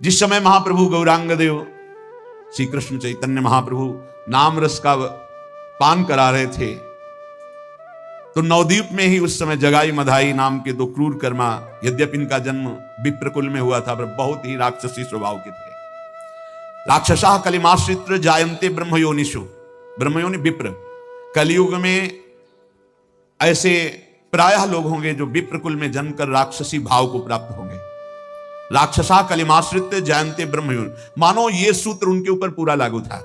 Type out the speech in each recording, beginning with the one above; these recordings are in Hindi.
जिस समय महाप्रभु गौरांग देव श्री कृष्ण चैतन्य महाप्रभु नाम रस का पान करा रहे थे, तो नवद्वीप में ही उस समय जगाई मधाई नाम के दो क्रूर कर्मा, यद्यपि इनका जन्म विप्रकुल में हुआ था, पर बहुत ही राक्षसी स्वभाव के थे। राक्षसा कलिमाश्रित्र जायन्ते ब्रह्मयोनिषु, ब्रह्मयोनि विप्र। कलयुग में ऐसे प्रायः लोग होंगे जो विप्रकुल में जन्मकर राक्षसी भाव को प्राप्त होंगे। राक्षसा कलिमाश्रित जायन्ते ब्रह्मयोनि, मानो ये सूत्र उनके ऊपर पूरा लागू था।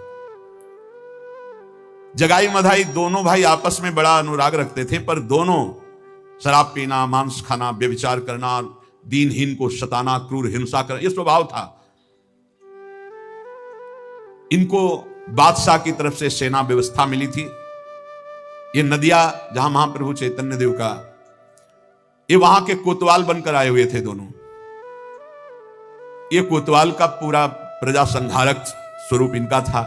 जगाई मधाई दोनों भाई आपस में बड़ा अनुराग रखते थे, पर दोनों शराब पीना, मांस खाना, व्यभिचार करना, दीनहीन को सताना, क्रूर हिंसा करना, यह स्वभाव था। इनको बादशाह की तरफ से सेना व्यवस्था मिली थी। ये नदिया जहां महाप्रभु चैतन्य देव का, ये वहां के कोतवाल बनकर आए हुए थे दोनों। ये कोतवाल का पूरा प्रजा संहारक स्वरूप इनका था।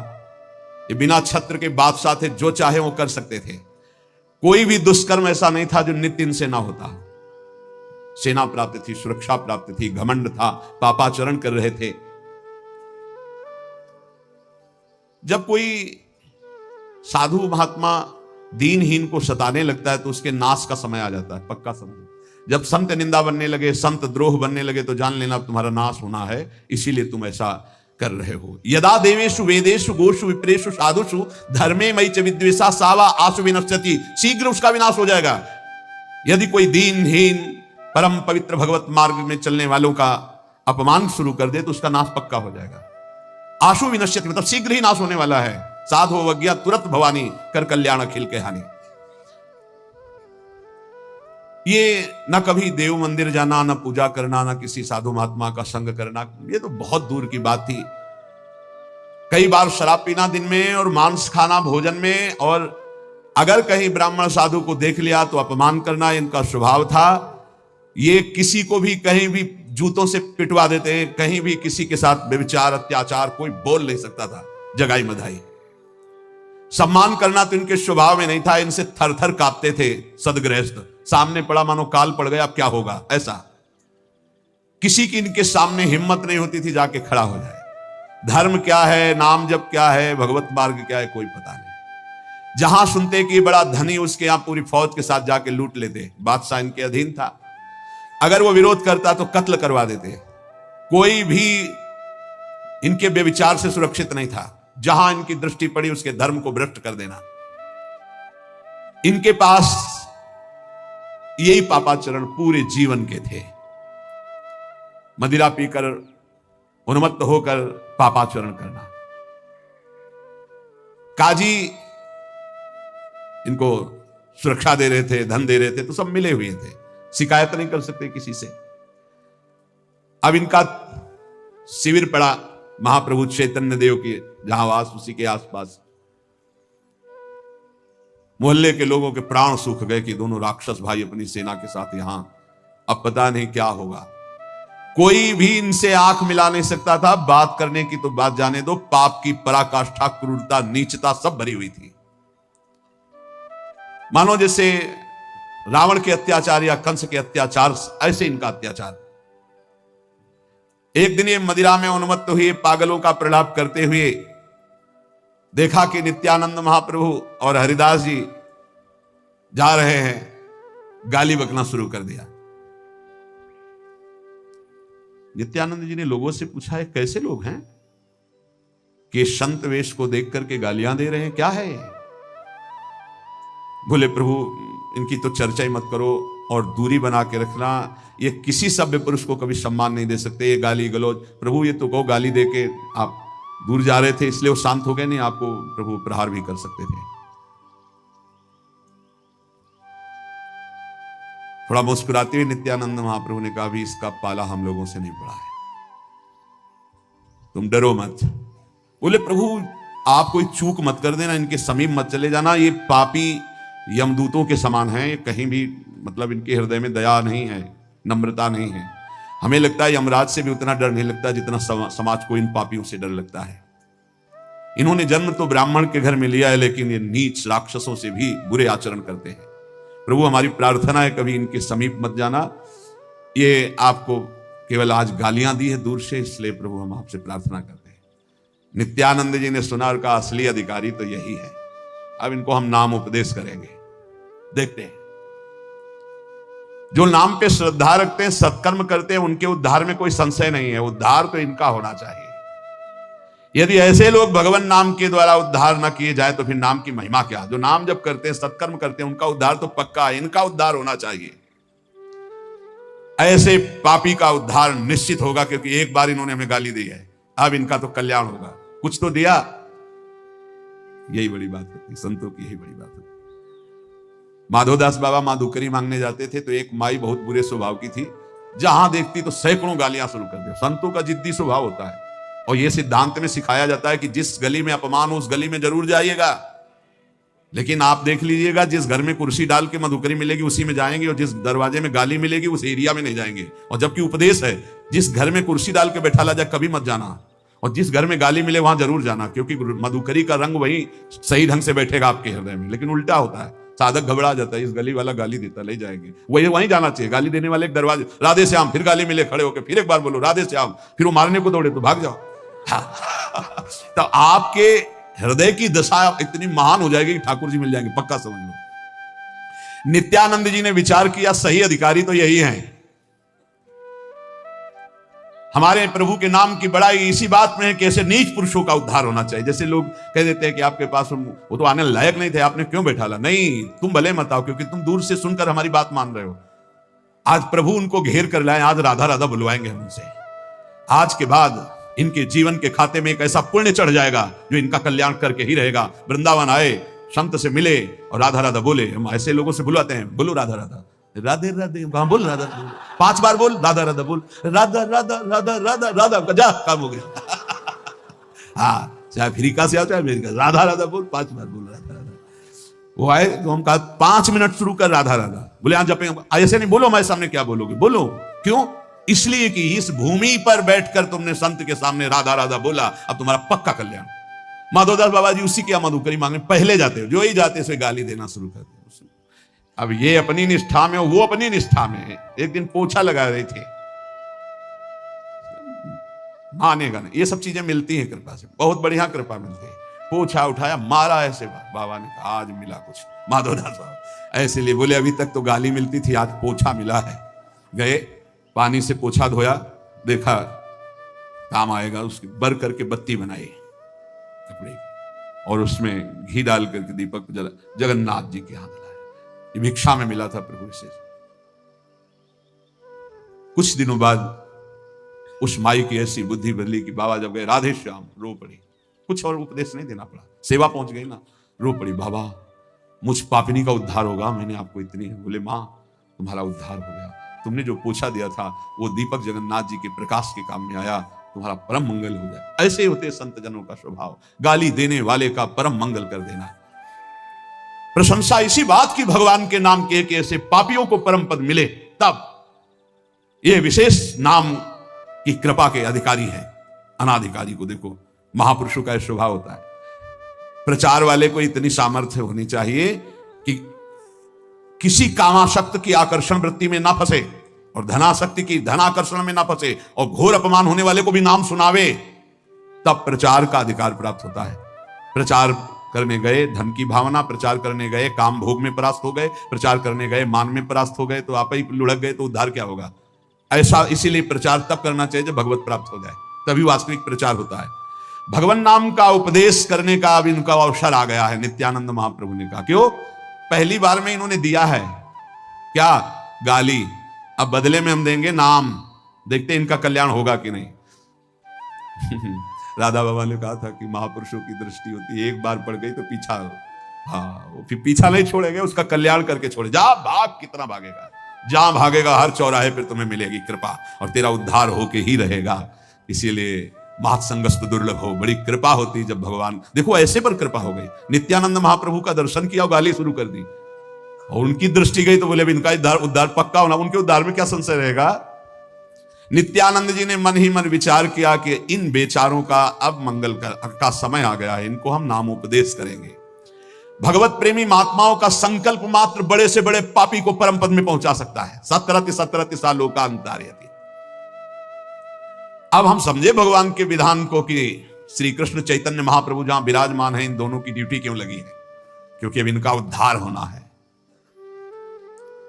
ये बिना छत्र के बादशाह थे, जो चाहे वो कर सकते थे। कोई भी दुष्कर्म ऐसा नहीं था जो नित्य इनसे ना होता। सेना प्राप्त थी, सुरक्षा प्राप्त थी, घमंड था, पापाचरण कर रहे थे। जब कोई साधु महात्मा दीनहीन को सताने लगता है तो उसके नाश का समय आ जाता है, पक्का समय। जब संत निंदा बनने लगे, संत द्रोह बनने लगे, तो जान लेना तुम्हारा नाश होना है, इसीलिए तुम ऐसा कर रहे हो। यदा देवेषु वेदेषु गोषु विप्रेषु साधुषु धर्मे मयि च विद्वेषा सावा आशु विनश्यति, शीघ्र उसका विनाश हो जाएगा। यदि कोई दीनहीन परम पवित्र भगवत मार्ग में चलने वालों का अपमान शुरू कर दे तो उसका नाश पक्का हो जाएगा। आशु विनश्यति मतलब शीघ्र ही नाश होने वाला है। साधु अवज्ञा तुरंत भवानी, कर कल्याण अखिल के हानि। ये न कभी देव मंदिर जाना, न पूजा करना, न किसी साधु महात्मा का संग करना, ये तो बहुत दूर की बात थी। कई बार शराब पीना दिन में और मांस खाना भोजन में, और अगर कहीं ब्राह्मण साधु को देख लिया तो अपमान करना इनका स्वभाव था। ये किसी को भी कहीं भी जूतों से पिटवा देते हैं, कहीं भी किसी के साथ व्यभिचार अत्याचार कोई बोल नहीं सकता था। जगाई मधाई सम्मान करना तो इनके स्वभाव में नहीं था। इनसे थर थर कांपते थे सदगृहस्थ। सामने पड़ा मानो काल पड़ गया, अब क्या होगा, ऐसा किसी की इनके सामने हिम्मत नहीं होती थी जाके खड़ा हो जाए। धर्म क्या है, नाम जप क्या है, भगवत मार्ग क्या है, कोई पता नहीं। जहां सुनते कि बड़ा धनी, उसके यहां पूरी फौज के साथ जाके लूट लेते। बादशाह इनके अधीन था, अगर वो विरोध करता तो कत्ल करवा देते। कोई भी इनके व्यभिचार से सुरक्षित नहीं था। जहां इनकी दृष्टि पड़ी उसके धर्म को भ्रष्ट कर देना। इनके पास यही पापाचरण पूरे जीवन के थे। मदिरा पीकर उन्मत्त होकर पापाचरण करना। काजी इनको सुरक्षा दे रहे थे, धन दे रहे थे, तो सब मिले हुए थे, शिकायत नहीं कर सकते किसी से। अब इनका शिविर पड़ा महाप्रभु चैतन्य देव के जहां वास, उसी के आसपास। मोहल्ले के लोगों के प्राण सूख गए कि दोनों राक्षस भाई अपनी सेना के साथ यहां, अब पता नहीं क्या होगा। कोई भी इनसे आंख मिला नहीं सकता था। बात करने की तो बात जाने दो, पाप की पराकाष्ठा, क्रूरता, नीचता सब भरी हुई थी। मानो जैसे रावण के अत्याचार या कंस के अत्याचार, ऐसे इनका अत्याचार। एक दिन ये मदिरा में उन्मत्त हुए, पागलों का प्रलाप करते हुए देखा कि नित्यानंद महाप्रभु और हरिदास जी जा रहे हैं, गाली बकना शुरू कर दिया। नित्यानंद जी ने लोगों से पूछा, है कैसे लोग हैं कि संत वेश को देख करके गालियां दे रहे हैं, क्या है? बोले प्रभु इनकी तो चर्चा ही मत करो और दूरी बना के रखना। ये किसी सभ्य पुरुष को कभी सम्मान नहीं दे सकते, ये गाली गलौज। प्रभु ये तो को गाली दे के आप दूर जा रहे थे, इसलिए वो शांत हो गए, नहीं आपको प्रभु प्रहार भी कर सकते थे। थोड़ा मुस्कुराते हुए नित्यानंद महाप्रभु ने कहा, भी इसका पाला हम लोगों से नहीं पड़ा है, तुम डरो मत। बोले प्रभु आप कोई चूक मत कर देना, इनके समीप मत चले जाना। ये पापी यमदूतों के समान हैं, ये कहीं भी मतलब इनके हृदय में दया नहीं है, नम्रता नहीं है। हमें लगता है यमराज से भी उतना डर नहीं लगता जितना समाज को इन पापियों से डर लगता है। इन्होंने जन्म तो ब्राह्मण के घर में लिया है, लेकिन ये नीच राक्षसों से भी बुरे आचरण करते हैं। प्रभु हमारी प्रार्थना है कभी इनके समीप मत जाना। ये आपको केवल आज गालियां दी है दूर से, इसलिए प्रभु हम आपसे प्रार्थना करते हैं। नित्यानंद जी ने सुना और कहा असली अधिकारी तो यही है। अब इनको हम नाम उपदेश करेंगे। देखते हैं, जो नाम पे श्रद्धा रखते हैं, सत्कर्म करते हैं, उनके उद्धार में कोई संशय नहीं है। उद्धार तो इनका होना चाहिए। यदि ऐसे लोग भगवान नाम के द्वारा उद्धार न किए जाए तो फिर नाम की महिमा क्या। जो नाम जब करते हैं, सत्कर्म करते हैं, उनका उद्धार तो पक्का है। इनका उद्धार होना चाहिए। ऐसे पापी का उद्धार निश्चित होगा, क्योंकि एक बार इन्होंने हमें गाली दी है, अब इनका तो कल्याण होगा। कुछ तो दिया, यही बड़ी बात होती, संतों की यही बड़ी बात होती। माधोदास बाबा माधुकरी मांगने जाते थे तो एक माई बहुत बुरे स्वभाव की थी, जहां देखती तो सैकड़ों गालियां शुरू कर दी। संतों का जिद्दी स्वभाव होता है, और यह सिद्धांत में सिखाया जाता है कि जिस गली में अपमान हो उस गली में जरूर जाइएगा। लेकिन आप देख लीजिएगा, जिस घर में कुर्सी डाल के मधुकरी मिलेगी उसी में जाएंगे, और जिस दरवाजे में गाली मिलेगी उस एरिया में नहीं जाएंगे। और जबकि उपदेश है, जिस घर में कुर्सी डाल के बैठा ला जाए कभी मत जाना, और जिस घर में गाली मिले वहां जरूर जाना, क्योंकि मधुकरी का रंग वही सही ढंग से बैठेगा आपके हृदय में। लेकिन उल्टा होता है, साधक घबरा जाता है, इस गली वाला गाली देता, ले जाएंगे, वही वहीं जाना चाहिए। गाली देने वाले एक दरवाजे, राधे श्याम, फिर गाली मिले, खड़े होकर फिर एक बार बोलो राधे श्याम, फिर वो मारने को दौड़े तो भाग जाओ। तो आपके हृदय की दशा इतनी महान हो जाएगी कि ठाकुर जी मिल जाएंगे, पक्का समझ लो। नित्यानंद जी ने विचार किया, सही अधिकारी तो यही हैं। हमारे प्रभु के नाम की बड़ाई इसी बात में है कि ऐसे नीच पुरुषों का उद्धार होना चाहिए। जैसे लोग कह देते हैं कि आपके पास वो तो आने लायक नहीं थे, आपने क्यों बैठा ला। नहीं, तुम भले मत आओ, क्योंकि तुम दूर से सुनकर हमारी बात मान रहे हो। आज प्रभु उनको घेर कर लाए, आज राधा राधा बुलवाएंगे हम उनसे। आज के बाद इनके जीवन के खाते में एक ऐसा पुण्य चढ़ जाएगा जो इनका कल्याण करके ही रहेगा। वृंदावन आए, संत से मिले और राधा राधा बोले। हम ऐसे लोगों से बुलाते हैं, बोलो राधा राधा, राधे राधे, कहां बोल राधा, 5 बार बोल, राधा राधा बोल, राधा राधा राधा राधा राधा, जा काम हो गया। हाँ, चाहे अफ्रीका से आओ चाहे अमेरिका, राधा राधा बोल, 5 बार बोल राधा राधा। वो आए तो हम कहा 5 मिनट शुरू कर राधा राधा, बोले हाँ जपेंगे। ऐसे नहीं बोलो, हमारे सामने क्या बोलोगे, बोलो। क्यों? इसलिए कि इस भूमि पर बैठकर तुमने संत के सामने राधा राधा बोला, अब तुम्हारा पक्का कल्याण। माधोदास बाबा जी उसी की मधुकरी मांगने पहले जाते हो, जो ही जाते से गाली देना शुरू कर दिया। अब ये अपनी निष्ठा में, वो अपनी निष्ठा में है। एक दिन पोछा लगा रहे थे, मानेगा नहीं, ये सब चीजें मिलती हैं कृपा से, बहुत बढ़िया कृपा मिलती है। पोछा उठाया, मारा ऐसे, बाबा ने कहा आज मिला कुछ। माधोदास बाबा ऐसे लिए बोले, अभी तक तो गाली मिलती थी, आज पोछा मिला है। गए, पानी से पोछा धोया, देखा काम आएगा, उसकी बर करके बत्ती बनाई कपड़े की, और उसमें घी डाल करके दीपक जला, जगन्नाथ जी के हाथ लाए। ये भिक्षा में मिला था प्रभु से। कुछ दिनों बाद उस माई की ऐसी बुद्धि बदली कि बाबा जब गए, राधे श्याम, रो पड़ी। कुछ और उपदेश नहीं देना पड़ा, सेवा पहुंच गई ना, रो पड़ी, बाबा मुझ पापिनी का उद्धार होगा, मैंने आपको इतनी है। बोले मां, तुम्हारा उद्धार हो गया, तुमने जो पूछा दिया था वो दीपक जगन्नाथ जी के प्रकाश के काम में आया, तुम्हारा परम मंगल हो जाए। ऐसे होते संत जनों का स्वभाव, गाली देने वाले का परम मंगल कर देना। प्रशंसा इसी बात की भगवान के नाम के कि ऐसे पापियों को परम पद मिले, तब ये विशेष नाम की कृपा के अधिकारी है। अनाधिकारी को देखो, महापुरुषों का स्वभाव होता है। प्रचार वाले को इतनी सामर्थ्य होनी चाहिए कि किसी कामाशक्त की आकर्षण वृत्ति में ना फंसे, और धनाशक्ति की धनाकर्षण में ना फंसे, और घोर अपमान होने वाले को भी नाम सुनावे, तब प्रचार का अधिकार प्राप्त होता है। प्रचार करने गए धन की भावना, प्रचार करने गए काम भोग में परास्त हो गए, प्रचार करने गए मान में परास्त हो गए, तो आप ही लुढ़क गए तो उद्धार क्या होगा। ऐसा इसीलिए प्रचार तब करना चाहिए जब भगवत प्राप्त हो जाए, तभी वास्तविक प्रचार होता है। भगवान नाम का उपदेश करने का अब इनका अवसर आ गया है। नित्यानंद महाप्रभु ने कहा, क्यों? पहली बार में इन्होंने दिया है क्या? गाली। अब बदले में हम देंगे नाम, देखते इनका कल्याण होगा कि नहीं। राधा बाबा ने कहा था कि महापुरुषों की दृष्टि होती है, एक बार पड़ गई तो पीछा, हाँ वो फिर पीछा नहीं छोड़ेंगे, उसका कल्याण करके छोड़े। जा भाग, कितना भागेगा, जहां भागेगा हर चौराहे पर तुम्हें मिलेगी कृपा, और तेरा उद्धार होके ही रहेगा। इसीलिए महत्संगस्त दुर्लभ हो, बड़ी कृपा होती जब भगवान, देखो ऐसे पर कृपा हो गई। नित्यानंद महाप्रभु का दर्शन किया और गाली शुरू कर दी, और उनकी दृष्टि गई तो बोले इनका उद्धार पक्का होना, उनके उद्धार में क्या संशय रहेगा। नित्यानंद जी ने मन ही मन विचार किया कि इन बेचारों का अब मंगल का समय आ गया है, इनको हम नामोपदेश करेंगे। भगवत प्रेमी महात्माओं का संकल्प मात्र बड़े से बड़े पापी को परम पद में पहुंचा सकता है। 17 लोकांतारयति, अब हम समझे भगवान के विधान को कि श्री कृष्ण चैतन्य महाप्रभु जहां विराजमान है, इन दोनों की ड्यूटी क्यों लगी है, क्योंकि अब इनका उद्धार होना है।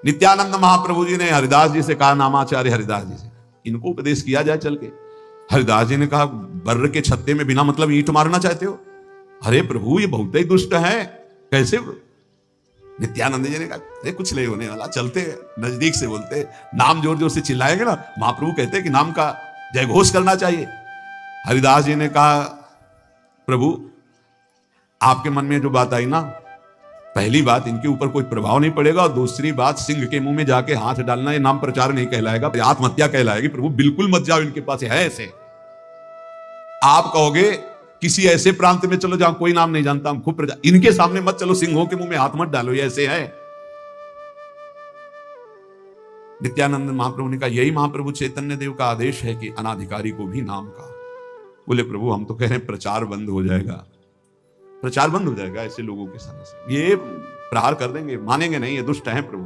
नित्यानंद महाप्रभु जी ने हरिदास जी से कहा, नामाचार्य हरिदास जी से, इनको उपदेश किया जाए चल के। हरिदास जी ने कहा, बर्र के छत्ते में बिना मतलब ईंट मारना चाहते हो? अरे प्रभु ये बहुत ही दुष्ट है, कैसे? नित्यानंद जी ने कहा, अरे कुछ नहीं होने वाला, चलते नजदीक से बोलते, नाम जोर जोर से चिल्लाएंगे ना, महाप्रभु कहते हैं कि नाम का जय घोष करना चाहिए। हरिदास जी ने कहा, प्रभु आपके मन में जो बात आई ना, पहली बात इनके ऊपर कोई प्रभाव नहीं पड़ेगा, और दूसरी बात सिंह के मुंह में जाके हाथ डालना ये नाम प्रचार नहीं कहलाएगा, आत्महत्या कहलाएगी। प्रभु बिल्कुल मत जाओ, इनके पास है ऐसे। आप कहोगे किसी ऐसे प्रांत में चलो जहां कोई नाम नहीं जानता, हम खूब प्रचार, इनके सामने मत चलो, सिंहों के मुंह में हाथ मत डालो, ये ऐसे है। नित्यानंद महाप्रभु ने कहा, यही महाप्रभु चैतन्य देव का आदेश है कि अनाधिकारी को भी नाम का। बोले प्रभु हम तो कह रहे हैं प्रचार बंद हो जाएगा, प्रचार बंद हो जाएगा ऐसे लोगों के सामने से, ये प्रहार कर देंगे, मानेंगे नहीं, ये दुष्ट हैं प्रभु।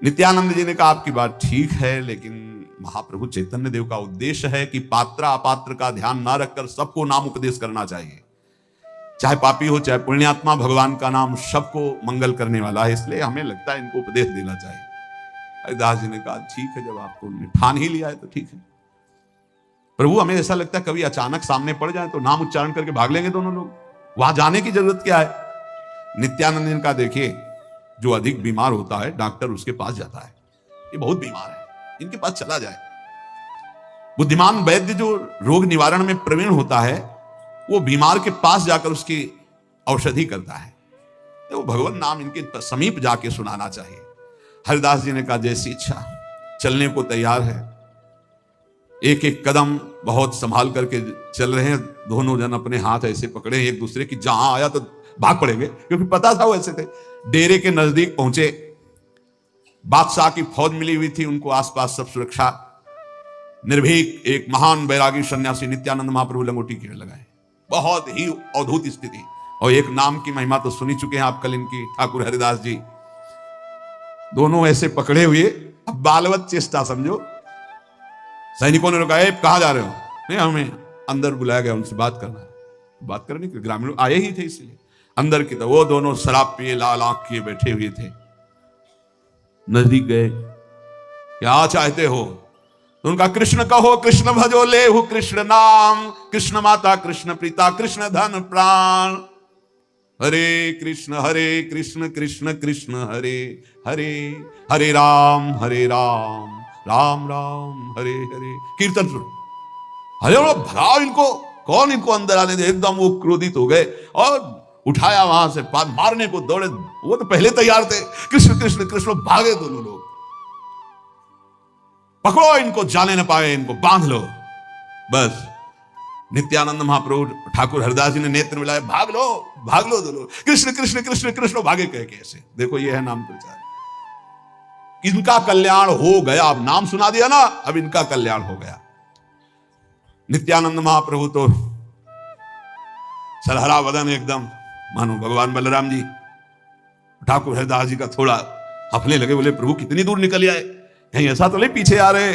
नित्यानंद जी ने कहा, आपकी बात ठीक है, लेकिन महाप्रभु चैतन्य देव का उद्देश्य है कि पात्र अपात्र का ध्यान ना रखकर सबको नाम उपदेश करना चाहिए, चाहे पापी हो चाहे पुण्यात्मा, भगवान का नाम सबको मंगल करने वाला है, इसलिए हमें लगता है इनको उपदेश देना चाहिए। हरिदास जी ने कहा, ठीक है, जब आपको ठान ही लिया है तो ठीक है। प्रभु हमें ऐसा लगता है कभी अचानक सामने पड़ जाए तो नाम उच्चारण करके भाग लेंगे दोनों लोग, वहां जाने की जरूरत क्या है? नित्यानंद जी का देखिए, जो अधिक बीमार होता है डॉक्टर उसके पास जाता है, ये बहुत बीमार है, इनके पास चला जाए। बुद्धिमान वैद्य जो रोग निवारण में प्रवीण होता है, वो बीमार के पास जाकर उसकी औषधि करता है, तो भगवान नाम इनके समीप जाके सुनाना चाहिए। हरिदास जी ने कहा, जैसी इच्छा, चलने को तैयार है। एक एक कदम बहुत संभाल करके चल रहे हैं, दोनों जन अपने हाथ ऐसे पकड़े एक दूसरे की, जहां आया तो भाग पड़ेंगे, क्योंकि पता था वो ऐसे थे। डेरे के नजदीक पहुंचे, बादशाह की फौज मिली हुई थी उनको, आसपास सब सुरक्षा, निर्भीक एक महान बैरागी सन्यासी नित्यानंद महाप्रभु लंगोटी खेल लगाए, बहुत ही अद्भुत स्थिति। और एक नाम की महिमा तो सुनी चुके हैं आप कल इनकी, ठाकुर हरिदास जी, दोनों ऐसे पकड़े हुए, अब बालवत चेष्टा समझो। सैनिकों ने कहा, कहां जा रहे हो? नहीं, हमें अंदर बुलाया गया, उनसे बात करना है। बात करने के ग्रामीण आए ही थे, इसलिए अंदर की तरफ वो दोनों शराब पिए लाल आंख किए बैठे हुए थे। नजदीक गए, क्या चाहते हो? तो उनका, कृष्ण कहो, कृष्ण भजो, ले हु कृष्ण नाम, कृष्ण माता कृष्ण प्रीता, कृष्ण धन प्राण, हरे कृष्ण कृष्ण कृष्ण हरे हरे, हरे राम राम राम हरे हरे। कीर्तन सुनो, अरे भगाओ इनको, कौन इनको अंदर आने दे? एकदम वो क्रोधित हो गए और उठाया, वहां से मारने को दौड़े। वो तो पहले तैयार थे, कृष्ण कृष्ण कृष्ण, भागे दोनों लोग। पकड़ो इनको, जाने न पाए, इनको बांध लो। बस नित्यानंद महाप्रभु ठाकुर हरिदास जी ने नेत्र मिलाए, भाग लो दोनों, कृष्ण कृष्ण कृष्ण कृष्ण, भागे कह के ऐसे। देखो ये है नाम प्रचार, इनका कल्याण हो गया। अब नाम सुना दिया ना, अब इनका कल्याण हो गया। नित्यानंद महाप्रभु तो सरहरा वदन एकदम, मानो भगवान बलराम जी। ठाकुर हरिदास जी का थोड़ा हफने लगे, बोले प्रभु कितनी दूर निकल आए, कहीं ऐसा तो नहीं पीछे आ रहे?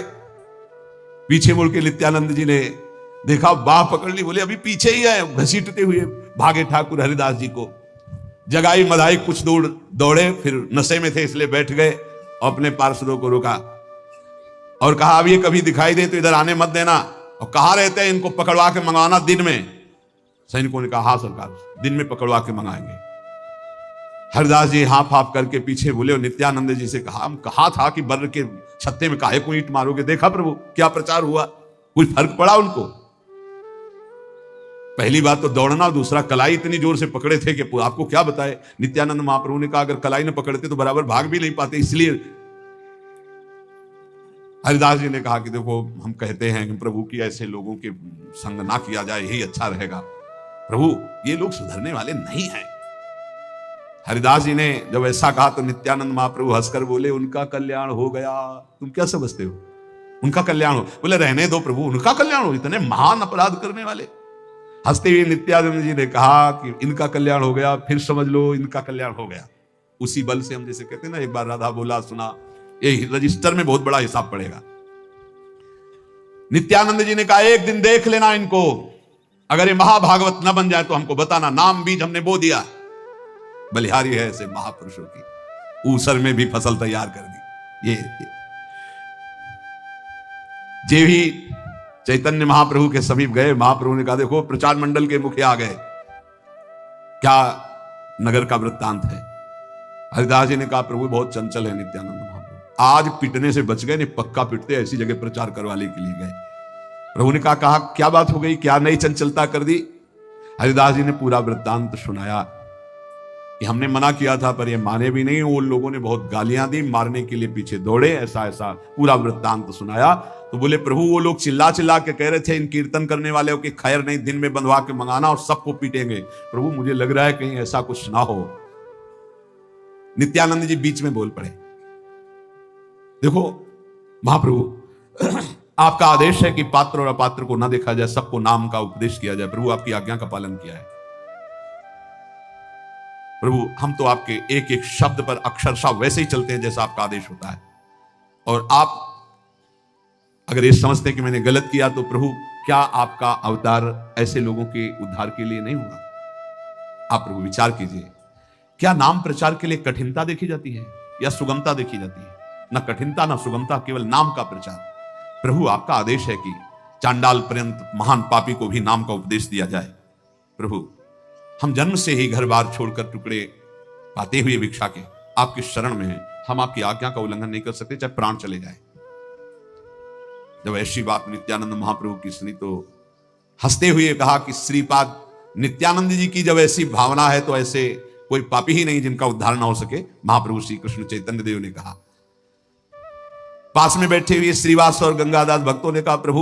पीछे मुड़ के नित्यानंद जी ने देखा, बाह पकड़ ली, बोले अभी पीछे ही है, घसीटते हुए भागे ठाकुर हरिदास जी को। जगाई मधाई कुछ दूर दौड़े, फिर नशे में थे इसलिए बैठ गए, अपने पार्षदों को रोका और कहा, अब ये कभी दिखाई दे तो इधर आने मत देना, और कहां रहते हैं इनको पकड़वा के मंगवाना दिन में। सैनिकों ने कहा, हाँ सरकार, दिन में पकड़वा के मंगाएंगे। हरिदास जी हाफ हाफ करके पीछे बोले और नित्यानंद जी से कहा, हम कहा था कि बर्र के छत्ते में काहे को ईंट मारोगे? देखा प्रभु क्या प्रचार हुआ, कुछ फर्क पड़ा उनको? पहली बात तो दौड़ना, दूसरा कलाई इतनी जोर से पकड़े थे कि आपको क्या बताए। नित्यानंद महाप्रभु ने कहा, अगर कलाई न पकड़ते तो बराबर भाग भी नहीं पाते, इसलिए हरिदास जी ने कहा कि देखो, हम कहते हैं कि प्रभु की ऐसे लोगों के संग ना किया जाए, यही अच्छा रहेगा। प्रभु ये लोग सुधरने वाले नहीं हैं। हरिदास जी ने जब ऐसा कहा तो नित्यानंद महाप्रभु हंसकर बोले, उनका कल्याण हो गया। तुम क्या समझते हो उनका कल्याण हो? बोले रहने दो प्रभु, उनका कल्याण हो, इतने महान अपराध करने वाले। हंसते हुए नित्यानंद जी ने कहा कि इनका कल्याण हो गया, फिर समझ लो इनका कल्याण हो गया। उसी बल से हम जैसे कहते हैं ना, एक बार राधा बोला सुना, ये रजिस्टर में बहुत बड़ा हिसाब पड़ेगा। नित्यानंद जी ने कहा एक दिन देख लेना इनको, अगर ये महाभागवत न बन जाए तो हमको बताना, नाम बीज हमने बो दिया। बलिहारी है ऐसे महापुरुषों की, ऊसर में भी फसल तैयार कर दी। ये जे भी चैतन्य महाप्रभु के समीप गए, महाप्रभु ने कहा देखो प्रचार मंडल के मुखिया आ गए, क्या नगर का वृत्तांत है? हरिदास जी ने कहा प्रभु बहुत चंचल है नित्यानंद महाप्रभु, आज पिटने से बच गए, नहीं पक्का पिटते, ऐसी जगह प्रचार करवाने के लिए गए। प्रभु ने कहा क्या बात हो गई, क्या नई चंचलता कर दी? हरिदास जी ने पूरा वृत्तांत सुनाया कि हमने मना किया था पर ये माने भी नहीं, उन लोगों ने बहुत गालियां दी, मारने के लिए पीछे दौड़े, ऐसा ऐसा पूरा वृत्तांत सुनाया। तो बोले प्रभु वो लोग चिल्ला चिल्ला के कह रहे थे इन कीर्तन करने वाले कि खैर नहीं, दिन में बंधवा के मंगाना और सबको पीटेंगे। प्रभु मुझे लग रहा है कहीं ऐसा कुछ ना हो। नित्यानंद जी बीच में बोल पड़े, देखो महाप्रभु आपका आदेश है कि पात्र और अपात्र को ना देखा जाए, सबको नाम का उपदेश किया जाए। प्रभु आपकी आज्ञा का पालन किया है। प्रभु हम तो आपके एक एक शब्द पर अक्षरशः वैसे ही चलते हैं जैसा आपका आदेश होता है, और आप अगर ये समझते हैं कि मैंने गलत किया तो प्रभु क्या आपका अवतार ऐसे लोगों के उद्धार के लिए नहीं होगा? आप प्रभु विचार कीजिए, क्या नाम प्रचार के लिए कठिनता देखी जाती है या सुगमता देखी जाती है? ना कठिनता ना सुगमता, केवल नाम का प्रचार। प्रभु आपका आदेश है कि चांडाल पर्यंत महान पापी को भी नाम का उपदेश दिया जाए। प्रभु हम जन्म से ही घर बार छोड़कर टुकड़े पाते हुए भिक्षा के आपकी शरण में हैं, हम आपकी आज्ञा का उल्लंघन नहीं कर सकते चाहे प्राण चले जाए। जब ऐसी बात नित्यानंद महाप्रभु की सुनी तो हंसते हुए कहा कि श्रीपाद नित्यानंद जी की जब ऐसी भावना है तो ऐसे कोई पापी ही नहीं जिनका उद्धार ना हो सके। महाप्रभु श्री कृष्ण चैतन्य देव ने कहा। पास में बैठे हुए श्रीवास और गंगादास भक्तों ने कहा प्रभु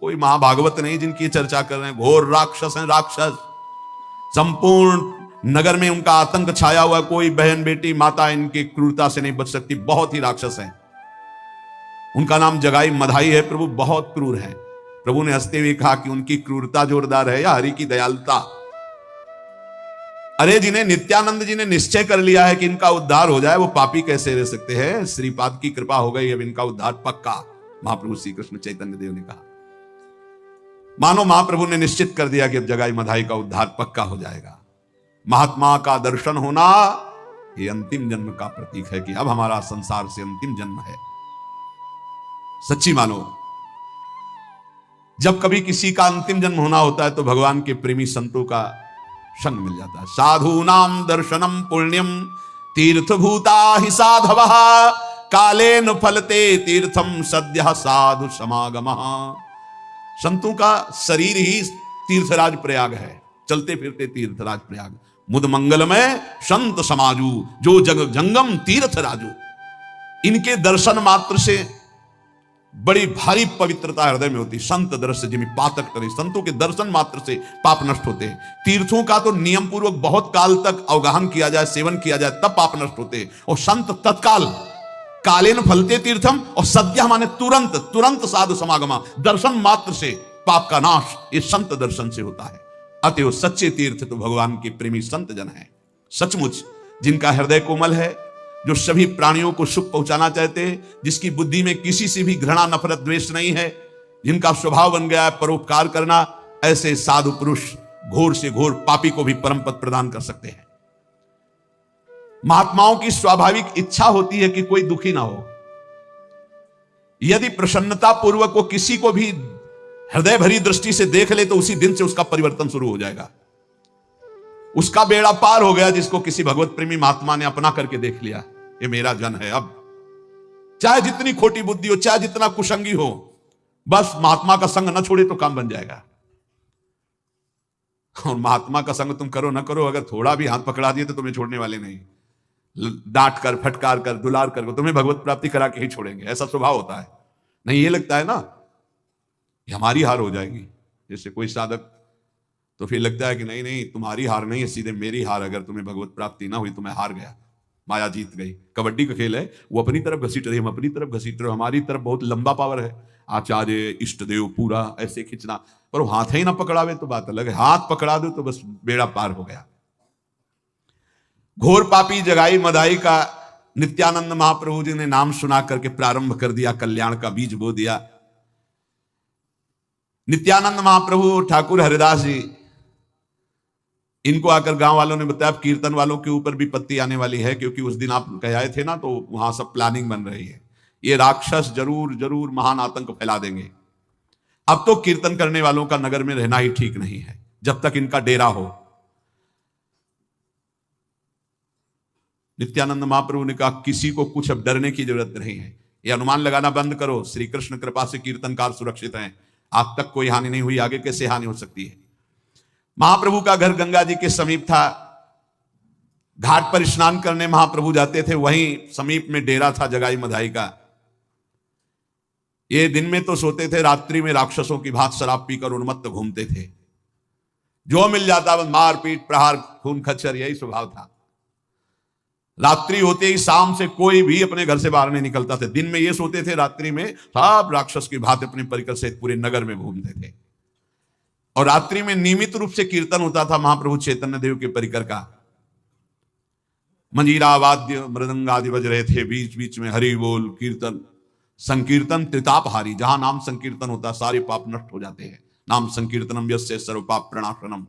कोई महाभागवत नहीं जिनकी चर्चा कर रहे हैं, घोर राक्षस हैं, राक्षस। संपूर्ण नगर में उनका आतंक छाया हुआ, कोई बहन बेटी माता इनकी क्रूरता से नहीं बच सकती, बहुत ही राक्षस हैं। उनका नाम जगाई मधाई है, प्रभु बहुत क्रूर है। प्रभु ने हंसते हुए कहा कि उनकी क्रूरता जोरदार है या हरि की दयालुता? अरे जिन्हें नित्यानंद जी ने निश्चय कर लिया है कि इनका उद्धार हो जाए वो पापी कैसे रह सकते हैं? श्रीपाद की कृपा हो गई, अब इनका उद्धार पक्का। महाप्रभु श्री कृष्ण चैतन्य देव ने कहा। मानो महाप्रभु ने निश्चित कर दिया कि अब जगाई मधाई का उद्धार पक्का हो जाएगा। महात्मा का दर्शन होना ये अंतिम जन्म का प्रतीक है कि अब हमारा संसार से अंतिम जन्म है। सच्ची मानो जब कभी किसी का अंतिम जन्म होना होता है तो भगवान के प्रेमी संतों का संग मिल जाता है। साधु नाम दर्शनम पुण्यम तीर्थभूता ही साधवः कालेन फलते तीर्थम सद्यः साधु समागमः। संतों का शरीर ही तीर्थराज प्रयाग है, चलते फिरते तीर्थराज प्रयाग। मुद मंगल में संत समाजू जो जग जंगम तीर्थ राजू। इनके दर्शन मात्र से बड़ी भारी पवित्रता हृदय में होती। संत दर्शन जिमी पातक करे, संतों के दर्शन मात्र से पाप नष्ट होते हैं। तीर्थों का तो नियम पूर्वक बहुत काल तक अवगाहन किया जाए, सेवन किया जाए, तब पाप नष्ट होते हैं। और संत तत्काल कालेन फलते तीर्थम, और सद्य माने तुरंत, तुरंत साधु समागमा, दर्शन मात्र से पाप का नाश ये संत दर्शन से होता है। अतएव सच्चे तीर्थ तो भगवान के प्रेमी संत जन है। सचमुच जिनका हृदय कोमल है, जो सभी प्राणियों को सुख पहुंचाना चाहते हैं, जिसकी बुद्धि में किसी से भी घृणा नफरत द्वेष नहीं है, जिनका स्वभाव बन गया है परोपकार करना, ऐसे साधु पुरुष घोर से घोर पापी को भी परम पद प्रदान कर सकते हैं। महात्माओं की स्वाभाविक इच्छा होती है कि कोई दुखी ना हो। यदि प्रसन्नता पूर्वक वो किसी को भी हृदय भरी दृष्टि से देख ले तो उसी दिन से उसका परिवर्तन शुरू हो जाएगा। उसका बेड़ा पार हो गया जिसको किसी भगवत प्रेमी महात्मा ने अपना करके देख लिया, ये मेरा जन है। अब चाहे जितनी खोटी बुद्धि हो, चाहे जितना कुसंगी हो, बस महात्मा का संग न छोड़े तो काम बन जाएगा। और महात्मा का संग तुम करो ना करो, अगर थोड़ा भी हाथ पकड़ा दिए तो तुम्हें छोड़ने वाले नहीं। डांट कर, फटकार कर, दुलार कर तुम्हें भगवत प्राप्ति करा के ही छोड़ेंगे, ऐसा स्वभाव होता है। नहीं ये लगता है ना कि हमारी हार हो जाएगी, जैसे कोई साधक तो फिर लगता है कि नहीं नहीं तुम्हारी हार नहीं है, सीधे मेरी हार। अगर तुम्हें भगवत प्राप्ति ना हुई तो मैं हार गया, माया जीत गई। कबड्डी का खेल है, वो अपनी तरफ घसीट रही, हम अपनी तरफ घसीट रहे, हमारी तरफ बहुत लंबा पावर है, आचार्य इष्ट देव पूरा ऐसे खींचना, पर वो हाथ ही ना पकड़ावे तो बात अलग है। हाथ पकड़ा दो तो बस बेड़ा पार हो गया। घोर पापी जगाई मदाई का नित्यानंद महाप्रभु जी ने नाम सुना करके प्रारंभ कर दिया, कल्याण का बीज बो दिया। नित्यानंद महाप्रभु, ठाकुर हरिदास जी, इनको आकर गांव वालों ने बताया कीर्तन वालों के ऊपर विपत्ति आने वाली है, क्योंकि उस दिन आप कह आए थे ना, तो वहां सब प्लानिंग बन रही है, ये राक्षस जरूर जरूर महान आतंक फैला देंगे। अब तो कीर्तन करने वालों का नगर में रहना ही ठीक नहीं है जब तक इनका डेरा हो। नित्यानंद महाप्रभु ने कहा किसी को कुछ अब डरने की जरूरत नहीं है, ये अनुमान लगाना बंद करो, श्री कृष्ण कृपा से कीर्तनकार सुरक्षित हैं, आज तक कोई हानि नहीं हुई, आगे कैसे हानि हो सकती है। महाप्रभु का घर गंगा जी के समीप था, घाट पर स्नान करने महाप्रभु जाते थे, वहीं समीप में डेरा था जगाई मधाई का। ये दिन में तो सोते थे, रात्रि में राक्षसों की भांति शराब पीकर उन्मत्त घूमते थे, जो मिल जाता बस मार पीट प्रहार खून खच्चर, यही स्वभाव था। रात्रि होते ही शाम से कोई भी अपने घर से बाहर नहीं निकलता था, दिन में ये सोते थे, रात्रि में सब राक्षस की भांति अपने परिकर से पूरे नगर में घूमते थे। और रात्रि में नियमित रूप से कीर्तन होता था महाप्रभु चैतन्य देव के परिकर का, मंजीरा वाद्य मृदंग आदि बज रहे थे, बीच बीच में हरि बोल कीर्तन संकीर्तन त्रितापहारी, जहां नाम संकीर्तन होता सारे पाप नष्ट हो जाते हैं। नाम संकीर्तनम यस्य सर्व पाप प्रणाशनम।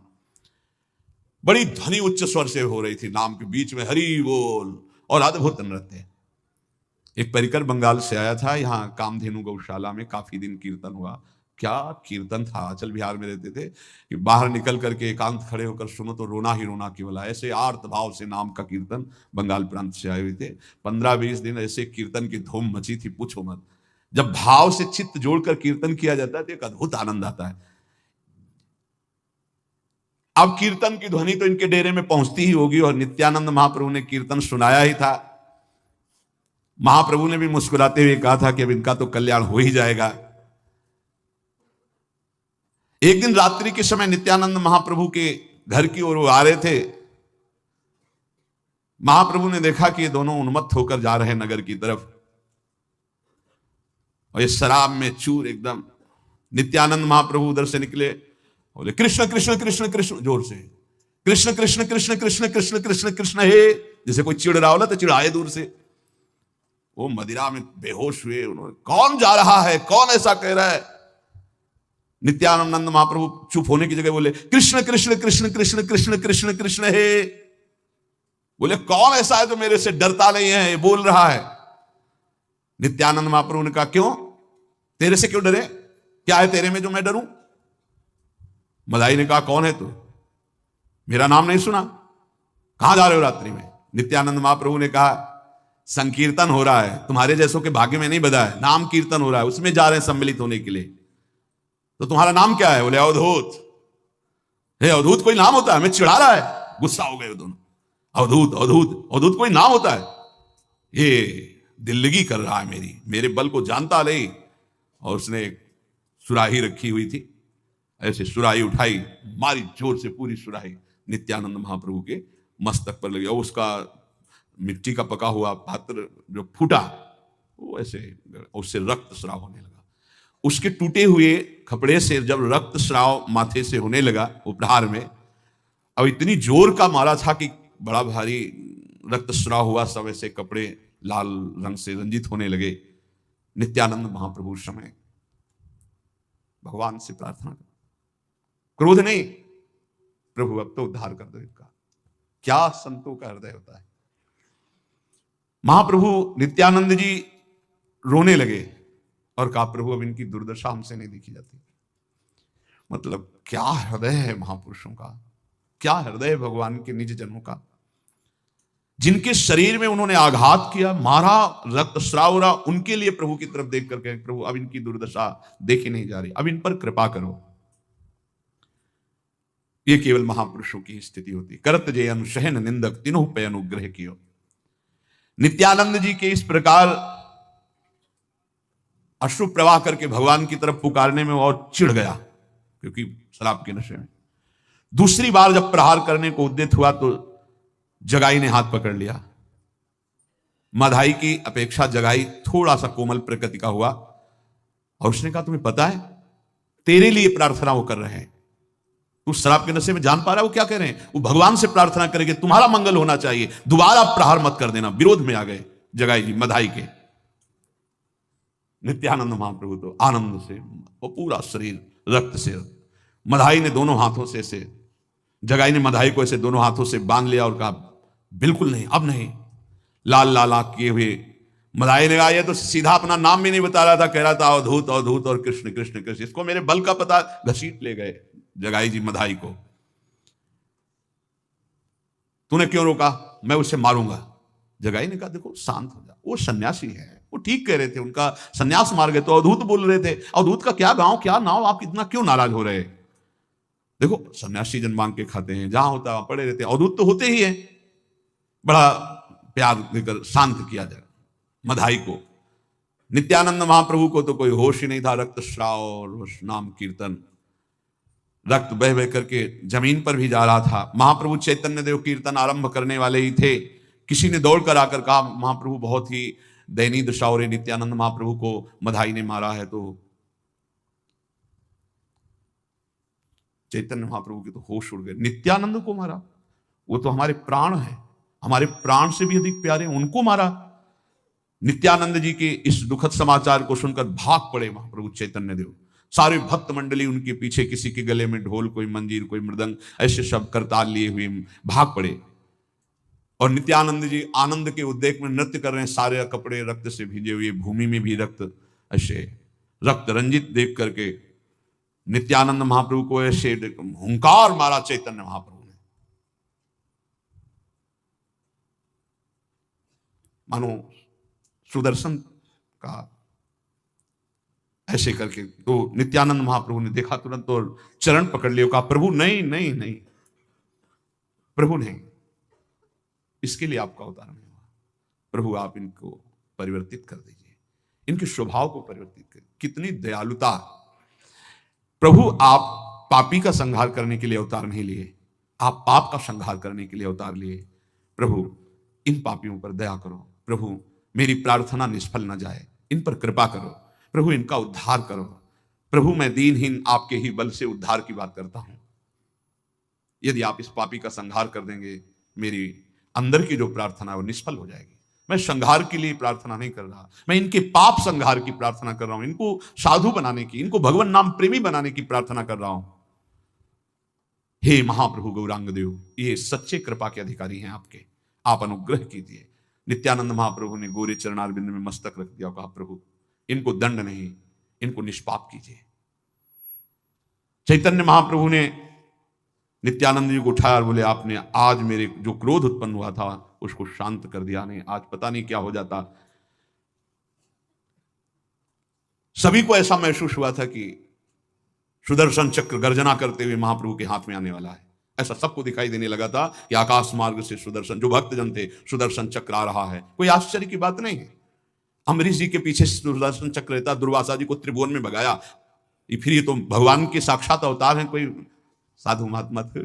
बड़ी ध्वनि उच्च स्वर से हो रही थी, नाम के बीच में हरि बोल और अद्भुत नृत्य। एक परिकर बंगाल से आया था, यहाँ कामधेनु गौशाला में काफी दिन कीर्तन हुआ। क्या कीर्तन था, अचल बिहार में रहते थे कि बाहर निकल करके एकांत खड़े होकर सुनो तो रोना ही रोना केवल, ऐसे आर्त भाव से नाम का कीर्तन। बंगाल प्रांत से आए हुए थे, 15-20 दिन ऐसे कीर्तन की धूम मची थी, पूछो मत। जब भाव से चित्त जोड़कर कीर्तन किया जाता है तो एक अद्भुत आनंद आता है। अब कीर्तन की ध्वनि तो इनके डेरे में पहुंचती ही होगी, और नित्यानंद महाप्रभु ने कीर्तन सुनाया ही था। महाप्रभु ने भी मुस्कुराते हुए कहा था कि अब इनका तो कल्याण हो ही जाएगा। एक दिन रात्रि के समय नित्यानंद महाप्रभु के घर की ओर वो आ रहे थे, महाप्रभु ने देखा कि ये दोनों उन्मत्त होकर जा रहे हैं नगर की तरफ, और ये शराब में चूर एकदम। नित्यानंद महाप्रभु उधर से निकले, बोले कृष्ण कृष्ण कृष्ण कृष्ण जोर से, कृष्ण कृष्ण कृष्ण कृष्ण कृष्ण कृष्ण कृष्ण हे, जैसे कोई चिढ़ रहा होला तो चिढ़ाए दूर से। वो मदिरा में बेहोश हुए, उन्होंने कौन जा रहा है, कौन ऐसा कह रहा है। नित्यानंद महाप्रभु चुप होने की जगह बोले कृष्ण कृष्ण कृष्ण कृष्ण कृष्ण कृष्ण कृष्ण हे। बोले कौन ऐसा है जो मेरे से डरता नहीं है, ये बोल रहा है। नित्यानंद महाप्रभु ने कहा क्यों, तेरे से क्यों डरे, क्या है तेरे में जो मैं डरूं। मदाई ने कहा कौन है तू, मेरा नाम नहीं सुना, कहां जा रहे हो रात्रि में। नित्यानंद महाप्रभु ने कहा संकीर्तन हो रहा है, तुम्हारे जैसों के भाग्य में नहीं बधा है, नाम कीर्तन हो रहा है, उसमें जा रहे हैं सम्मिलित होने के लिए। तो तुम्हारा नाम क्या है। बोले अवधूत। हे अवधूत कोई नाम होता है, हमें चिढ़ा रहा है। गुस्सा हो गए दोनों, अवधूत अवधूत अवधूत कोई नाम होता है, ये दिल्लगी कर रहा है, मेरे बल को जानता नहीं। और उसने एक सुराही रखी हुई थी, ऐसे सुराही उठाई, मारी जोर से, पूरी सुराही नित्यानंद महाप्रभु के मस्तक पर लगी, और उसका मिट्टी का पका हुआ पात्र जो फूटा वो ऐसे, उससे रक्त स्राव होने लगा। उसके टूटे हुए कपड़े से जब रक्त स्राव माथे से होने लगा उपहार में, अब इतनी जोर का मारा था कि बड़ा भारी रक्त स्राव हुआ, सब ऐसे कपड़े लाल रंग से रंजित होने लगे। नित्यानंद महाप्रभु समय भगवान से प्रार्थना कर, क्रोध नहीं, प्रभु अब तो उद्धार कर दो इनका। क्या संतों का हृदय होता है। महाप्रभु नित्यानंद जी रोने लगे और कहा प्रभु अब इनकी दुर्दशा हमसे नहीं देखी जाती। मतलब क्या हृदय है महापुरुषों का, क्या हृदय है भगवान के निज जनों का, जिनके शरीर में उन्होंने आघात किया, मारा, रक्त स्राव रहा, उनके लिए प्रभु की तरफ देख करके प्रभु अब इनकी दुर्दशा देखी नहीं जा रही, अब इन पर कृपा करो। ये केवल महापुरुषों की स्थिति होती। करत जय अनुशहन निंदक तीनों पे अनुग्रह कियो। नित्यानंद जी के इस प्रकार अश्रु प्रवाह करके भगवान की तरफ पुकारने में और चिढ़ गया, क्योंकि शराब के नशे में। दूसरी बार जब प्रहार करने को उद्यत हुआ तो जगाई ने हाथ पकड़ लिया। मधाई की अपेक्षा जगाई थोड़ा सा कोमल प्रकृति का हुआ, और उसने कहा तुम्हें पता है तेरे लिए प्रार्थना वो कर रहे हैं, तू शराब के नशे में जान पा रहा है वो क्या कह रहे हैं, वो भगवान से प्रार्थना करेंगे तुम्हारा मंगल होना चाहिए, दोबारा प्रहार मत कर देना। विरोध में आ गए जगाई जी मधाई के। नित्यानंद महाप्रभु तो आनंद से वो पूरा शरीर रक्त से। मधाई ने दोनों हाथों से ऐसे, जगाई ने मधाई को ऐसे दोनों हाथों से बांध लिया और कहा बिल्कुल नहीं, अब नहीं। लाल लाल आंख किए हुए मधाई ने कहा, ये तो सीधा अपना नाम भी नहीं बता रहा था, कह रहा था अवधूत अवधूत और कृष्ण कृष्ण कृष्ण, इसको मेरे बल का पता। घसीट ले गए जगाई जी मधाई को। तूने क्यों रोका? मैं उसे मारूंगा। जगाई ने कहा देखो शांत हो जा, वो सन्यासी है, वो ठीक कह रहे थे, उनका सन्यास मार गए तो अवधूत बोल रहे थे, अवधूत का क्या गांव क्या नाव, आप इतना क्यों नाराज हो रहे? देखो सन्यासी जन मांग के खाते हैं, जहां होता है पड़े रहते हैं, अवधूत तो होते ही है। बड़ा प्यार देकर शांत किया जाए मधाई को। नित्यानंद महाप्रभु को तो कोई होश ही नहीं था, रक्त श्राव और नाम कीर्तन, रक्त बह बह करके जमीन पर भी जा रहा था। महाप्रभु चैतन्य देव कीर्तन आरंभ करने वाले ही थे, किसी ने दौड़कर आकर कहा महाप्रभु बहुत ही दयनीय दशा हो रही, नित्यानंद महाप्रभु को मधाई ने मारा है। तो चैतन्य महाप्रभु के तो होश उड़ गए, नित्यानंद को मारा? वो तो हमारे प्राण है, हमारे प्राण से भी अधिक प्यारे, उनको मारा? नित्यानंद जी के इस दुखद समाचार को सुनकर भाग पड़े महाप्रभु चैतन्य देव। सारे भक्त मंडली उनके पीछे, किसी के गले में ढोल, कोई मंजीर, कोई मृदंग, ऐसे सब करताल लिए हुए भाग पड़े। और नित्यानंद जी आनंद के उद्रेक में नृत्य कर रहे हैं, सारे कपड़े रक्त से भीजे हुए, भूमि में भी रक्त, ऐसे रक्त रंजित देख करके नित्यानंद महाप्रभु को ऐसे हुंकार मारा चैतन्य महाप्रभु ने, मानो सुदर्शन का ऐसे करके। तो नित्यानंद महाप्रभु ने देखा तुरंत और चरण पकड़ लिया, कहा प्रभु नहीं नहीं नहीं, प्रभु नहीं, इसके लिए आपका अवतार नहीं हुआ। प्रभु आप इनको परिवर्तित कर दीजिए, इनके स्वभाव को परिवर्तित कर। कितनी दयालुता! प्रभु आप पापी का संहार करने के लिए अवतार नहीं लिए, आप पाप का संहार करने के लिए अवतार लिए। प्रभु इन पापियों पर दया करो, प्रभु मेरी प्रार्थना निष्फल न जाए, इन पर कृपा करो, प्रभु इनका उद्धार करो। प्रभु मैं दीनहीन आपके ही बल से उद्धार की बात करता हूं, यदि आप इस पापी का संहार कर देंगे, मेरी अंदर की जो प्रार्थना है वो निष्फल हो जाएगी। मैं संहार के लिए प्रार्थना नहीं कर रहा, मैं इनके पाप संहार की प्रार्थना कर रहा हूं, इनको साधु बनाने की, इनको भगवान नाम प्रेमी बनाने की प्रार्थना कर रहा हूं। हे महाप्रभु गौरांग देव, ये सच्चे कृपा के अधिकारी हैं आपके, आप अनुग्रह कीजिए। नित्यानंद महाप्रभु ने गोरे चरणारविंद में मस्तक रख दिया, कहा प्रभु इनको दंड नहीं, इनको निष्पाप कीजिए। चैतन्य महाप्रभु ने नित्यानंद जी को उठाया और बोले आपने आज मेरे जो क्रोध उत्पन्न हुआ था उसको शांत कर दिया, नहीं आज पता नहीं क्या हो जाता। सभी को ऐसा महसूस हुआ था कि सुदर्शन चक्र गर्जना करते हुए महाप्रभु के हाथ में आने वाला है, ऐसा सबको दिखाई देने लगा था कि आकाश मार्ग से सुदर्शन, जो भक्तजन थे, सुदर्शन चक्र आ रहा है। कोई आश्चर्य की बात नहीं है। अम्बरीश जी के पीछे सुदर्शन चक्र रहता, दुर्वासा जी को त्रिभुवन में भगाया, फिर ये तो भगवान के साक्षात अवतार हैं, कोई साधु महात्मा थे?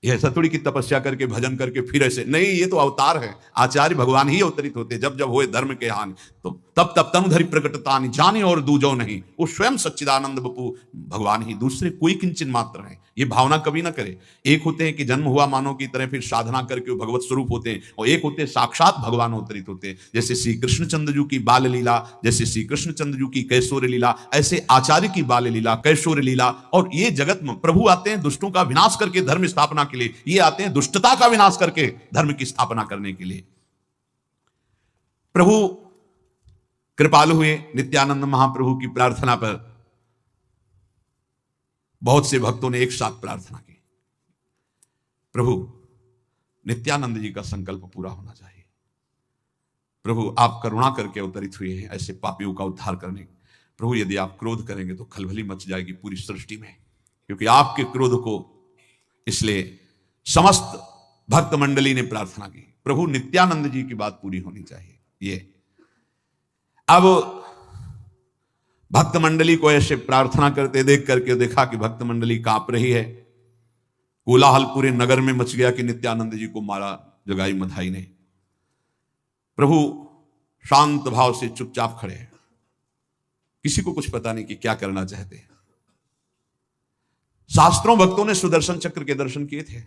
ये ऐसा थोड़ी कि तपस्या करके भजन करके फिर ऐसे नहीं, ये तो अवतार है, आचार्य भगवान ही अवतरित होते। जब जब होए धर्म के हानि तो तब तब तनुधरि प्रकटता जाने और दूजो नहीं, वो स्वयं सच्चिदानंद बपू भगवान ही, दूसरे कोई किंचन मात्र है। ये भावना कभी ना करे। एक होते हैं कि जन्म हुआ मानव की तरह, फिर साधना करके वो भगवत स्वरूप होते हैं, और एक होते हैं साक्षात भगवान अवतरित होते हैं। जैसे श्री कृष्णचंद्र जी की बाल लीला, जैसे श्री कृष्णचंद्र जी की कैशोर लीला, ऐसे आचार्य की बाल लीला, कैशोर लीला। और ये जगत में प्रभु आते हैं दुष्टों का विनाश करके धर्म स्थापना के लिए, ये आते हैं दुष्टता का विनाश करके धर्म की स्थापना करने के लिए। प्रभु कृपालु हुए। नित्यानंद महाप्रभु की प्रार्थना पर बहुत से भक्तों ने एक साथ प्रार्थना की, प्रभु नित्यानंद जी का संकल्प पूरा होना चाहिए। प्रभु आप करुणा करके अवतरित हुए हैं ऐसे पापियों का उद्धार करने। प्रभु यदि आप क्रोध करेंगे तो खलबली मच जाएगी पूरी सृष्टि में, क्योंकि आपके क्रोध को, इसलिए समस्त भक्त मंडली ने प्रार्थना की, प्रभु नित्यानंद जी की बात पूरी होनी चाहिए। ये अब भक्त मंडली को ऐसे प्रार्थना करते देख करके देखा कि भक्त मंडली कांप रही है। कोलाहल पूरे नगर में मच गया कि नित्यानंद जी को मारा जगाई मधाई ने। प्रभु शांत भाव से चुपचाप खड़े हैं, किसी को कुछ पता नहीं कि क्या करना चाहते हैं। शास्त्रों भक्तों ने सुदर्शन चक्र के दर्शन किए थे।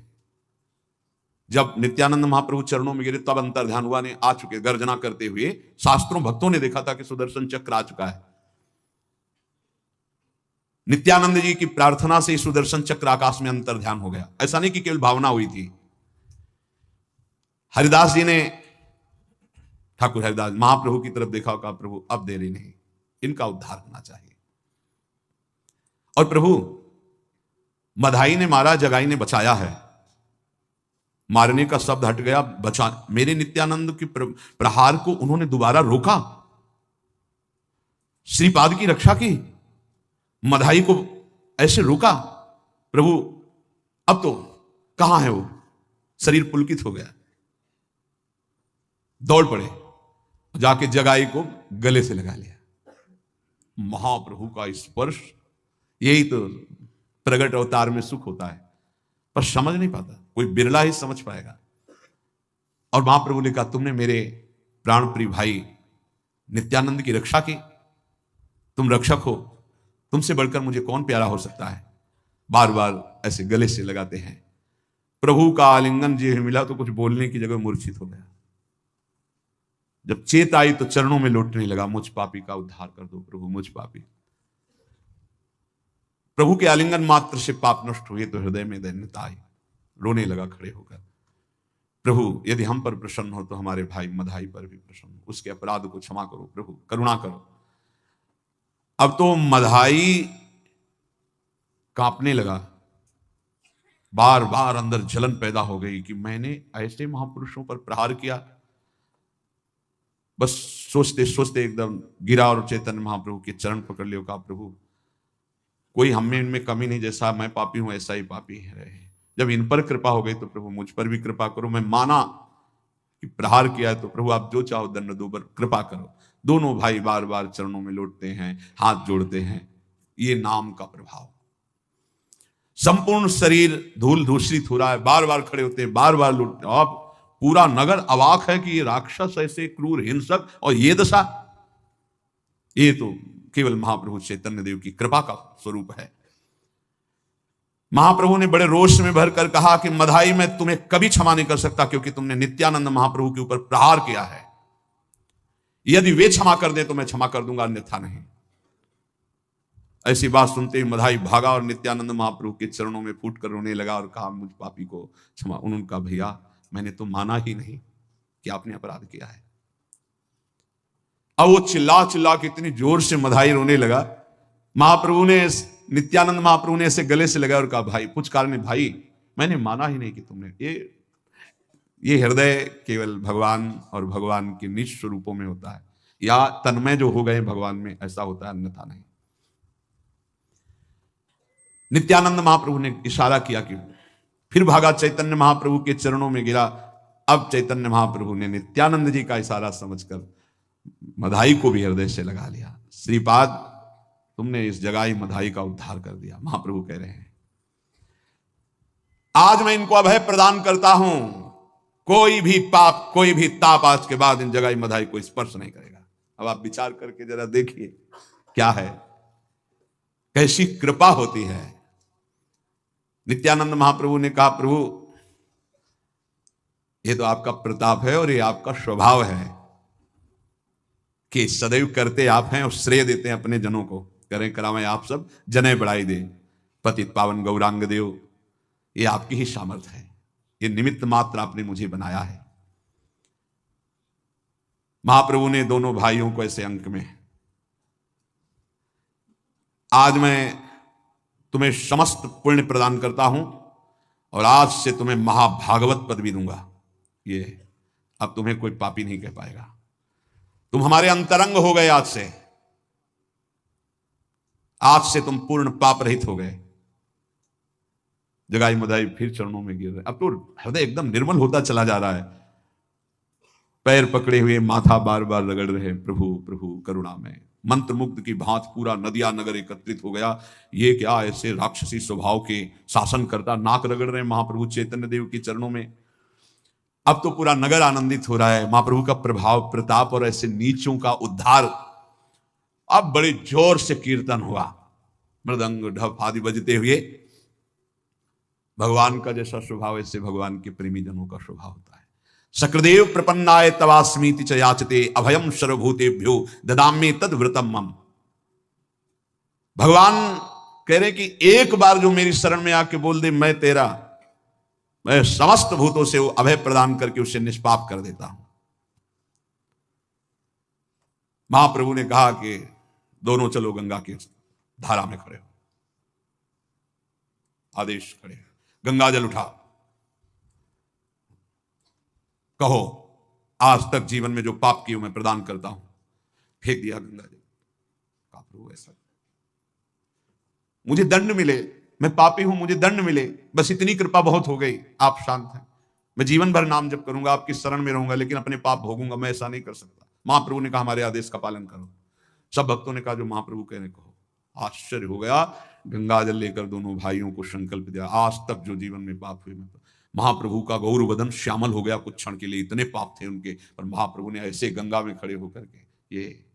जब नित्यानंद महाप्रभु चरणों में गिरे तब अंतर्ध्यान हुआ, ने आ चुके गर्जना करते हुए। शास्त्रों भक्तों ने देखा था कि सुदर्शन चक्र आ चुका है। नित्यानंद जी की प्रार्थना से सुदर्शन चक्र आकाश में अंतर ध्यान हो गया। ऐसा नहीं कि केवल भावना हुई थी। हरिदास जी ने, ठाकुर हरिदास महाप्रभु की तरफ देखा, कहा प्रभु अब देरी नहीं, इनका उद्धार होना चाहिए। और प्रभु मधाई ने मारा, जगाई ने बचाया है। मारने का शब्द हट गया, बचा। मेरे नित्यानंद के प्रहार को उन्होंने दोबारा रोका, श्रीपाद की रक्षा की, मधाई को ऐसे रोका। प्रभु अब तो कहां है वो, शरीर पुलकित हो गया, दौड़ पड़े, जाके जगाई को गले से लगा लिया। महाप्रभु का स्पर्श, यही तो प्रगट अवतार में सुख होता है, पर समझ नहीं पाता, कोई बिरला ही समझ पाएगा। और महाप्रभु ने कहा तुमने मेरे प्राण प्रिय भाई नित्यानंद की रक्षा की, तुम रक्षक हो, तुमसे बढ़कर मुझे कौन प्यारा हो सकता है। बार बार ऐसे गले से लगाते हैं। प्रभु का आलिंगन जी मिला तो कुछ बोलने की जगह मूर्छित हो गया। जब चेत आई तो चरणों में लौटने लगा, मुझ पापी का उद्धार कर दो प्रभु, मुझ पापी। प्रभु के आलिंगन मात्र से पाप नष्ट हुए तो हृदय में दैन्यता आई, रोने लगा खड़े होकर। प्रभु यदि हम पर प्रसन्न हो तो हमारे भाई मधाई पर भी प्रसन्न हो, उसके अपराध को क्षमा करो प्रभु, करुणा करो। अब तो मधाई कांपने लगा, बार बार अंदर जलन पैदा हो गई कि मैंने ऐसे महापुरुषों पर प्रहार किया। बस सोचते सोचते एकदम गिरा और चैतन्य महाप्रभु के चरण पकड़ लियो, कहा प्रभु कोई हम में इनमें कमी नहीं, जैसा मैं पापी हूं ऐसा ही पापी रहे। जब इन पर कृपा हो गई तो प्रभु मुझ पर भी कृपा करो। मैं माना कि प्रहार किया है तो प्रभु आप जो चाहो दंड दो, पर कृपा करो। दोनों भाई बार बार चरणों में लौटते हैं, हाथ जोड़ते हैं। ये नाम का प्रभाव, संपूर्ण शरीर धूल धूसरित हो रहा है, बार बार खड़े होते हैं, बार बार लौटते। अब पूरा नगर अवाक है कि ये राक्षस ऐसे क्रूर हिंसक और ये दशा, ये तो केवल महाप्रभु चैतन्य देव की कृपा का स्वरूप है। महाप्रभु ने बड़े रोष में भरकर कहा कि मधाई मैं तुम्हें कभी क्षमा नहीं कर सकता, क्योंकि तुमने नित्यानंद महाप्रभु के ऊपर प्रहार किया है। यदि वे क्षमा कर दे तो मैं क्षमा कर दूंगा, अन्यथा नहीं। ऐसी बात सुनते ही मधाई भागा और नित्यानंद महाप्रभु के चरणों में फूट कर रोने लगा और कहा मुझ पापी को क्षमा। उन्होंने कहा भैया मैंने तो माना ही नहीं कि आपने अपराध किया है। अब वो चिल्ला चिल्ला के इतनी जोर से मधाई रोने लगा। महाप्रभु ने, नित्यानंद महाप्रभु ने ऐसे गले से लगाया और कहा भाई कुछ कारण है भाई, मैंने माना ही नहीं कि तुमने ये हृदय केवल भगवान और भगवान के निज स्वरूपों में होता है, या तन्मय जो हो गए भगवान में ऐसा होता है, अन्यथा नहीं। नित्यानंद महाप्रभु ने इशारा किया कि फिर भागा, चैतन्य महाप्रभु के चरणों में गिरा। अब चैतन्य महाप्रभु ने नित्यानंद जी का इशारा समझकर मधाई को भी हृदय से लगा लिया। श्रीपाद तुमने इस जगाई मधाई का उद्धार कर दिया। महाप्रभु कह रहे हैं आज मैं इनको अभय प्रदान करता हूं, कोई भी पाप कोई भी ताप आज के बाद इन जगाई मधाई को स्पर्श नहीं करेगा। अब आप विचार करके जरा देखिए क्या है, कैसी कृपा होती है। नित्यानंद महाप्रभु ने कहा प्रभु ये तो आपका प्रताप है और ये आपका स्वभाव है कि सदैव करते आप हैं और श्रेय देते हैं अपने जनों को। करें करावें आप सब जने बढ़ाई दे, पतित पावन गौरांग देव, ये आपकी ही सामर्थ्य है, ये निमित्त मात्र आपने मुझे बनाया है। महाप्रभु ने दोनों भाइयों को ऐसे अंक में, आज मैं तुम्हें समस्त पुण्य प्रदान करता हूं और आज से तुम्हें महाभागवत पद भी दूंगा। ये अब तुम्हें कोई पापी नहीं कह पाएगा, तुम हमारे अंतरंग हो गए। आज से तुम पूर्ण पाप रहित हो गए। जगाई मधाई फिर चरणों में गिर रहे। अब तो हृदय एकदम निर्मल होता चला जा रहा है। पैर पकड़े हुए माथा बार बार रगड़ रहे, प्रभु प्रभु करुणा में। मंत्र मुग्ध की भांति पूरा नदिया नगर एकत्रित हो गया। ये क्या ऐसे राक्षसी स्वभाव के शासन करता नाक रगड़ रहे महाप्रभु चैतन्य देव के चरणों में। अब तो पूरा नगर आनंदित हो रहा है, महाप्रभु का प्रभाव प्रताप और ऐसे नीचों का उद्धार। अब बड़े जोर से कीर्तन हुआ, मृदंग ढप आदि बजते हुए। भगवान का जैसा स्वभाव ऐसे भगवान के प्रेमी जनों का स्वभाव होता है। सकृदेव प्रपन्नाय तवास्मीति च याचते अभयम सर्वभूतेभ्यो ददाम्ये तद व्रतम मम। भगवान कह रहे कि एक बार जो मेरी शरण में आके बोल दे मैं तेरा, मैं समस्त भूतों से वो अभय प्रदान करके उसे निष्पाप कर देता हूं। महाप्रभु ने कहा कि दोनों चलो गंगा की धारा में खड़े हो। आदेश खड़े, गंगा जल उठा, कहो आज तक जीवन में जो पाप किए मैं प्रदान करता हूं। फेंक दिया गंगा जल। कहा प्रभु ऐसा मुझे दंड मिले, मैं पापी हूं, मुझे दंड मिले, बस इतनी कृपा बहुत हो गई, आप शांत हैं। मैं जीवन भर नाम जप करूंगा, आपकी शरण में रहूंगा, लेकिन अपने पाप भोगूंगा, मैं ऐसा नहीं कर सकता। महाप्रभु ने कहा हमारे आदेश का पालन करो। सब भक्तों ने कहा जो महाप्रभु कह रहे कहो। आश्चर्य हो गया। गंगा जल लेकर दोनों भाइयों को संकल्प दिया, आज तक जो जीवन में पाप हुए, महाप्रभु का गौर बदन श्यामल हो गया। कुछ क्षण के लिए इतने पाप थे उनके, पर महाप्रभु ने ऐसे गंगा में खड़े होकर के, ये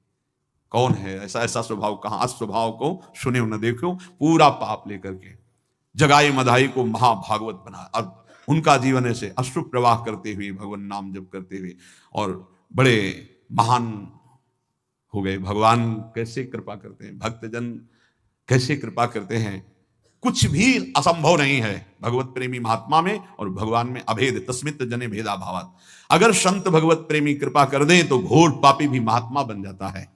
कौन है, ऐसा ऐसा स्वभाव कहां, अस स्वभाव को सुने न देखो, पूरा पाप लेकर के जगाई मधाई को महाभागवत बना। अब उनका जीवन ऐसे अश्रु प्रवाह करते हुए, भगवान नाम जप करते हुए, और बड़े महान हो गए। भगवान कैसे कृपा करते हैं, भक्तजन कैसे कृपा करते हैं। कुछ भी असंभव नहीं है भगवत प्रेमी महात्मा में और भगवान में। अभेद तस्मित जने भेदा भावात। अगर संत भगवत प्रेमी कृपा कर दें तो घोर पापी भी महात्मा बन जाता है।